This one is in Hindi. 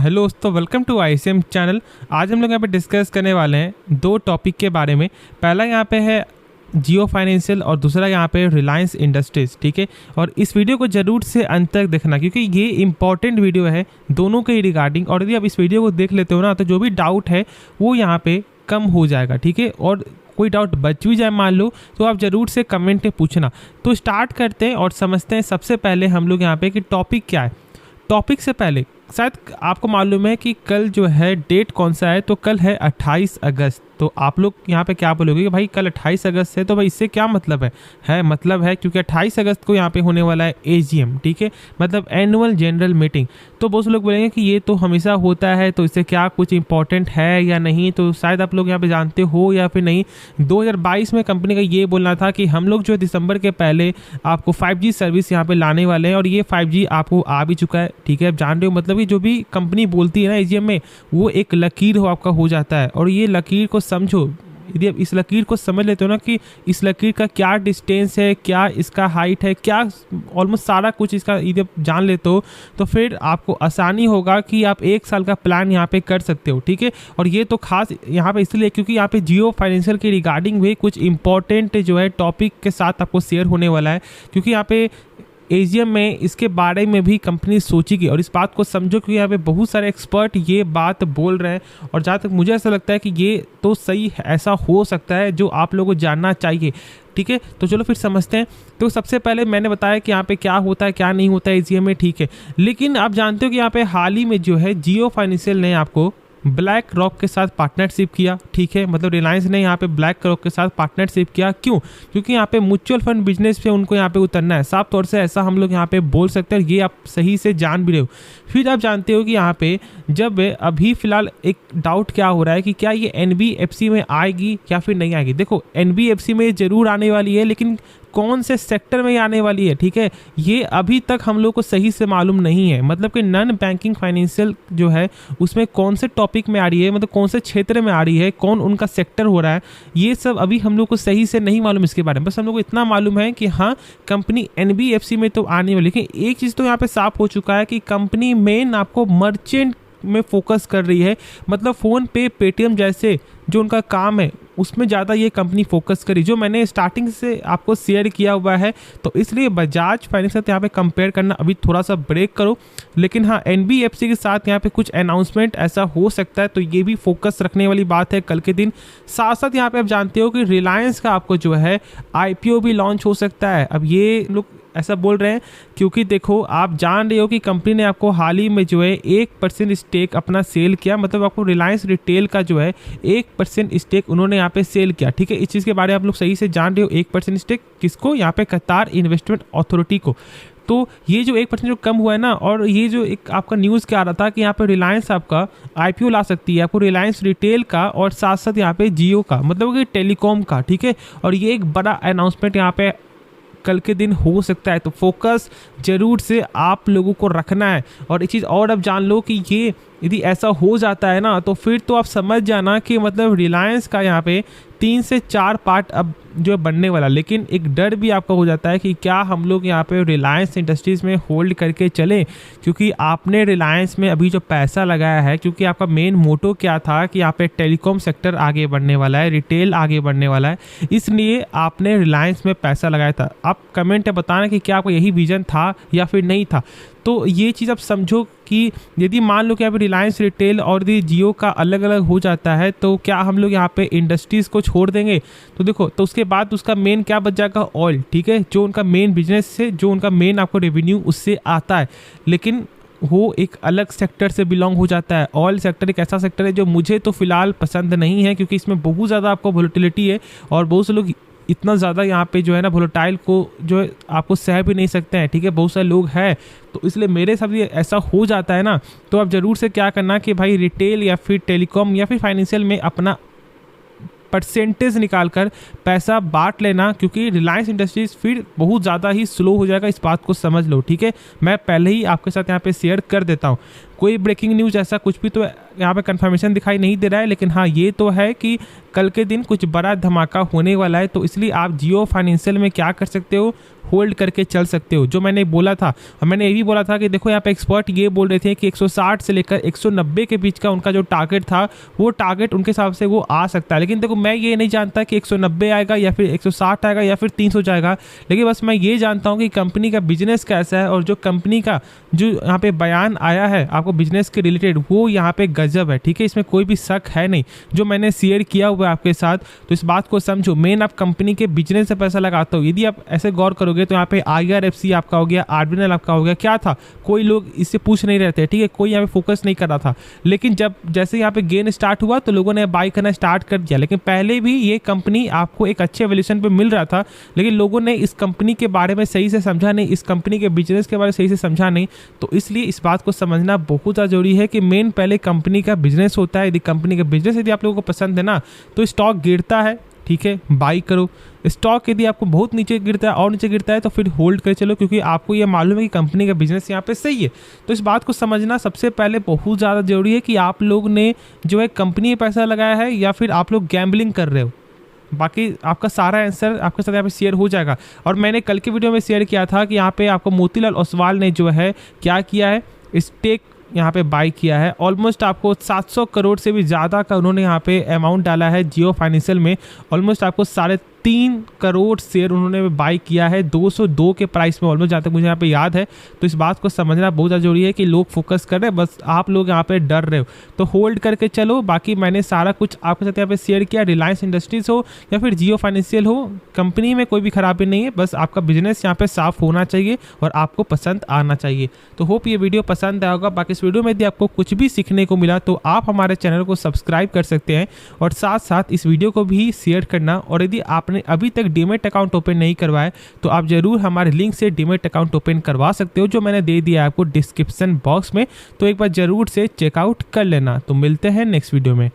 हेलो दोस्तों, वेलकम टू ICM चैनल। आज हम लोग यहाँ पे डिस्कस करने वाले हैं दो टॉपिक के बारे में। पहला यहाँ पे है जियो फाइनेंशियल और दूसरा यहाँ पे रिलायंस इंडस्ट्रीज। ठीक है, और इस वीडियो को जरूर से अंत तक देखना क्योंकि ये इंपॉर्टेंट वीडियो है दोनों के रिगार्डिंग। और यदि आप इस वीडियो को देख लेते हो ना तो जो भी डाउट है वो यहाँ पे कम हो जाएगा। ठीक है, और कोई डाउट बच भी जाए मान लो तो आप ज़रूर से कमेंट में पूछना। तो स्टार्ट करते हैं और समझते हैं सबसे पहले हम लोग यहाँ पे कि टॉपिक क्या है। टॉपिक से पहले शायद आपको मालूम है कि कल जो है डेट कौन सा है, तो कल है 28 अगस्त। तो आप लोग यहाँ पे क्या बोलोगे कि भाई कल 28 अगस्त है, तो भाई इससे क्या मतलब है मतलब है क्योंकि 28 अगस्त को यहाँ पे होने वाला है AGM। ठीक है, मतलब एनुअल जनरल मीटिंग। तो बहुत से लोग बोलेंगे कि ये तो हमेशा होता है, तो इससे क्या कुछ इंपॉर्टेंट है या नहीं। तो शायद आप लोग यहाँ पे जानते हो या फिर नहीं। 2022 में कंपनी का ये बोलना था कि हम लोग जो दिसंबर के पहले आपको 5G सर्विस यहाँ पे लाने वाले हैं और ये 5G आपको आ भी चुका है। ठीक है, आप जान रहे हो, मतलब कि जो भी कंपनी बोलती है ना AGM में, वो एक लकीर हो आपका हो जाता है। और ये लकीर को समझो, यदि आप इस लकीर को समझ लेते हो ना कि इस लकीर का क्या डिस्टेंस है, क्या इसका हाइट है, क्या ऑलमोस्ट सारा कुछ इसका यदि आप जान लेते हो तो फिर आपको आसानी होगा कि आप एक साल का प्लान यहाँ पे कर सकते हो। ठीक है, और ये तो खास यहाँ पे इसलिए क्योंकि यहाँ पे जियो फाइनेंशियल के रिगार्डिंग भी कुछ इंपॉर्टेंट जो है टॉपिक के साथ आपको शेयर होने वाला है। क्योंकि यहाँ पे AGM में इसके बारे में भी कंपनी सोचेगी और इस बात को समझो कि यहाँ पे बहुत सारे एक्सपर्ट ये बात बोल रहे हैं। और जहाँ तक मुझे ऐसा लगता है कि ये तो सही ऐसा हो सकता है जो आप लोगों को जानना चाहिए। ठीक है, तो चलो फिर समझते हैं। तो सबसे पहले मैंने बताया कि यहाँ पे क्या होता है क्या नहीं होता है AGM में। ठीक है, लेकिन आप जानते हो कि यहाँ पे हाल ही में जो है जियो फाइनेंशियल ने आपको ब्लैक रॉक के साथ पार्टनरशिप किया। ठीक है, मतलब रिलायंस ने यहाँ पे ब्लैक रॉक के साथ पार्टनरशिप किया। क्यों? क्योंकि यहाँ पे म्यूचुअल फंड बिजनेस पे उनको यहाँ पे उतरना है। साफ तौर से ऐसा हम लोग यहाँ पे बोल सकते हैं, ये आप सही से जान भी रहे हो। फिर आप जानते हो कि यहाँ पे जब अभी फिलहाल एक डाउट क्या हो रहा है कि क्या ये NBFC में आएगी या फिर नहीं आएगी। देखो, NBFC में जरूर आने वाली है, लेकिन कौन से सेक्टर में आने वाली है, ठीक है, ये अभी तक हम लोग को सही से मालूम नहीं है। मतलब कि नॉन बैंकिंग फाइनेंशियल जो है उसमें कौन से टॉपिक में आ रही है, मतलब कौन से क्षेत्र में आ रही है, कौन उनका सेक्टर हो रहा है, ये सब अभी हम लोग को सही से नहीं मालूम इसके बारे में। बस हम लोग को इतना मालूम है कि हाँ, कंपनी NBFC में तो आने वाली। लेकिन एक चीज़ तो यहाँ पे साफ हो चुका है कि कंपनी मेन आपको मर्चेंट में फोकस कर रही है। मतलब फ़ोन पे, पेटीएम जैसे जो उनका काम है उसमें ज़्यादा ये कंपनी फोकस करी, जो मैंने स्टार्टिंग से आपको शेयर किया हुआ है। तो इसलिए बजाज फाइनेंस के साथ यहाँ पे कंपेयर करना अभी थोड़ा सा ब्रेक करो। लेकिन हाँ, NBFC के साथ यहाँ पे कुछ अनाउंसमेंट ऐसा हो सकता है, तो ये भी फोकस रखने वाली बात है कल के दिन। साथ साथ यहाँ पे आप जानते हो कि रिलायंस का आपको जो है IPO भी लॉन्च हो सकता है। अब ये लोग ऐसा बोल रहे हैं क्योंकि देखो, आप जान रहे हो कि कंपनी ने आपको हाल ही में जो है 1% स्टेक अपना सेल किया। मतलब आपको रिलायंस रिटेल का जो है 1% स्टेक उन्होंने यहाँ पे सेल किया। ठीक है, इस चीज़ के बारे में आप लोग सही से जान रहे हो। 1% स्टेक किसको? यहाँ पे कतार इन्वेस्टमेंट अथॉरिटी को। तो ये जो 1% जो कम हुआ है ना, और ये जो एक आपका न्यूज़ क्या आ रहा था कि यहाँ पे रिलायंस आपका IPO ला सकती है, आपको रिलायंस रिटेल का और साथ साथ यहाँ पे जियो का, मतलब कि टेलीकॉम का। ठीक है, और ये एक बड़ा अनाउंसमेंट यहाँ पे कल के दिन हो सकता है। तो फोकस जरूर से आप लोगों को रखना है। और एक चीज़ और अब जान लो कि ये यदि ऐसा हो जाता है ना, तो फिर तो आप समझ जाना कि मतलब रिलायंस का यहाँ पे 3 से 4 पार्ट अब जो है बनने वाला। लेकिन एक डर भी आपका हो जाता है कि क्या हम लोग यहाँ पे रिलायंस इंडस्ट्रीज़ में होल्ड करके चलें, क्योंकि आपने रिलायंस में अभी जो पैसा लगाया है, क्योंकि आपका मेन मोटो क्या था कि यहाँ पे टेलीकॉम सेक्टर आगे बढ़ने वाला है, रिटेल आगे बढ़ने वाला है, इसलिए आपने रिलायंस में पैसा लगाया था। आप कमेंट में बताना कि क्या आपका यही विजन था या फिर नहीं था। तो ये चीज़ आप समझो कि यदि मान लो कि यहाँ पे रिलायंस रिटेल और जियो का अलग अलग हो जाता है, तो क्या हम लोग यहाँ पे इंडस्ट्रीज़ को छोड़ देंगे? तो देखो, तो उसके बाद उसका मेन क्या बच जाएगा? ऑयल। ठीक है, जो उनका मेन बिजनेस से, जो उनका मेन आपको रेवेन्यू उससे आता है, लेकिन वो एक अलग सेक्टर से बिलोंग हो जाता है। ऑयल सेक्टर एक ऐसा सेक्टर है जो मुझे तो फिलहाल पसंद नहीं है, क्योंकि इसमें बहुत ज़्यादा आपको वोलेटिलिटी है और बहुत से लोग इतना ज़्यादा यहाँ पे जो है ना वोलेटाइल को जो है आपको सह भी नहीं सकते हैं। ठीक है, बहुत सारे लोग हैं, तो इसलिए मेरे साथ ये ऐसा हो जाता है ना, तो आप ज़रूर से क्या करना कि भाई रिटेल या फिर टेलीकॉम या फिर फाइनेंशियल में अपना परसेंटेज निकाल कर पैसा बांट लेना, क्योंकि रिलायंस इंडस्ट्रीज फिर बहुत ज़्यादा ही स्लो हो जाएगा। इस बात को समझ लो। ठीक है, मैं पहले ही आपके साथ यहाँ पे शेयर कर देता हूँ। कोई ब्रेकिंग न्यूज़ ऐसा कुछ भी तो यहाँ पे कंफर्मेशन दिखाई नहीं दे रहा है, लेकिन हाँ ये तो है कि कल के दिन कुछ बड़ा धमाका होने वाला है। तो इसलिए आप जियो फाइनेंशियल में क्या कर सकते हो, होल्ड करके चल सकते हो। जो मैंने बोला था, और मैंने ये भी बोला था कि देखो यहाँ पे एक्सपर्ट ये बोल रहे थे कि 160 से लेकर 190 के बीच का उनका जो टारगेट था, वो टारगेट उनके हिसाब से वो आ सकता है। लेकिन देखो मैं ये नहीं जानता कि 190 आएगा या फिर 160 आएगा या फिर 300 जाएगा, लेकिन बस मैं ये जानता हूँ कि कंपनी का बिजनेस कैसा है, और जो कंपनी का जो यहाँ पे बयान आया है आपको बिजनेस के रिलेटेड, वो यहाँ पे गजब है, ठीक है, इसमें कोई भी शक है नहीं। जो मैंने शेयर किया हुआ है आपके साथ, तो इस बात को समझो। मेन आप कंपनी के बिजनेस से पैसा लगाते हो, यदि आप ऐसे गौर करोगे तो यहाँ पे IRFC आपका हो गया, आरबीएल आपका हो गया, क्या था, कोई लोग इससे पूछ नहीं रहे थे, ठीक है, कोई यहाँ पे फोकस नहीं कर रहा था। लेकिन जब जैसे यहाँ पे गेन स्टार्ट हुआ तो लोगों ने बाई करना स्टार्ट कर दिया। लेकिन पहले भी ये कंपनी आपको एक अच्छे वैल्यूएशन पे मिल रहा था, लेकिन लोगों ने इस कंपनी के बारे में सही से समझा नहीं, इस कंपनी के बिजनेस के बारे में सही से समझा नहीं। तो इसलिए इस बात को समझना बहुत ज़्यादा जरूरी है कि मेन पहले कंपनी का बिजनेस होता है। यदि कंपनी का बिजनेस यदि आप लोगों को पसंद है ना, तो स्टॉक गिरता है, ठीक है, बाई करो। स्टॉक यदि आपको बहुत नीचे गिरता है और नीचे गिरता है तो फिर होल्ड कर चलो, क्योंकि आपको ये मालूम है कि कंपनी का बिजनेस यहाँ पे सही है। तो इस बात को समझना सबसे पहले बहुत ज़्यादा जरूरी है कि आप लोग ने जो है कंपनी में पैसा लगाया है या फिर आप लोग गैम्बलिंग कर रहे हो। बाकी आपका सारा आंसर आपके साथ यहाँ पे शेयर हो जाएगा। और मैंने कल के वीडियो में शेयर किया था कि यहाँ पे आपको मोतीलाल ओसवाल ने जो है क्या किया है, स्टेक यहाँ पे बाई किया है। ऑलमोस्ट आपको 700 करोड़ से भी ज़्यादा का उन्होंने यहाँ पे अमाउंट डाला है जियो फाइनेंशियल में। ऑलमोस्ट आपको 3.5 करोड़ शेयर उन्होंने बाई किया है 202 के प्राइस में, ऑलमोस्ट जहाँ तक मुझे यहाँ पे याद है। तो इस बात को समझना बहुत ज़्यादा जरूरी है कि लोग फोकस कर रहे हैं, बस आप लोग यहाँ पे डर रहे हो, तो होल्ड करके चलो। बाकी मैंने सारा कुछ आपके साथ यहाँ पे शेयर किया। रिलायंस इंडस्ट्रीज हो या फिर जियो फाइनेंशियल हो, कंपनी में कोई भी खराबी नहीं है, बस आपका बिजनेस यहाँ पे साफ होना चाहिए और आपको पसंद आना चाहिए। तो होप ये वीडियो पसंद आया होगा। बाकी इस वीडियो में यदि आपको कुछ भी सीखने को मिला तो आप हमारे चैनल को सब्सक्राइब कर सकते हैं, और साथ साथ इस वीडियो को भी शेयर करना। और यदि आपने अभी तक डीमैट अकाउंट ओपन नहीं करवाया तो आप जरूर हमारे लिंक से डीमैट अकाउंट ओपन करवा सकते हो, जो मैंने दे दिया है आपको डिस्क्रिप्शन बॉक्स में। तो एक बार जरूर से चेकआउट कर लेना। तो मिलते हैं नेक्स्ट वीडियो में।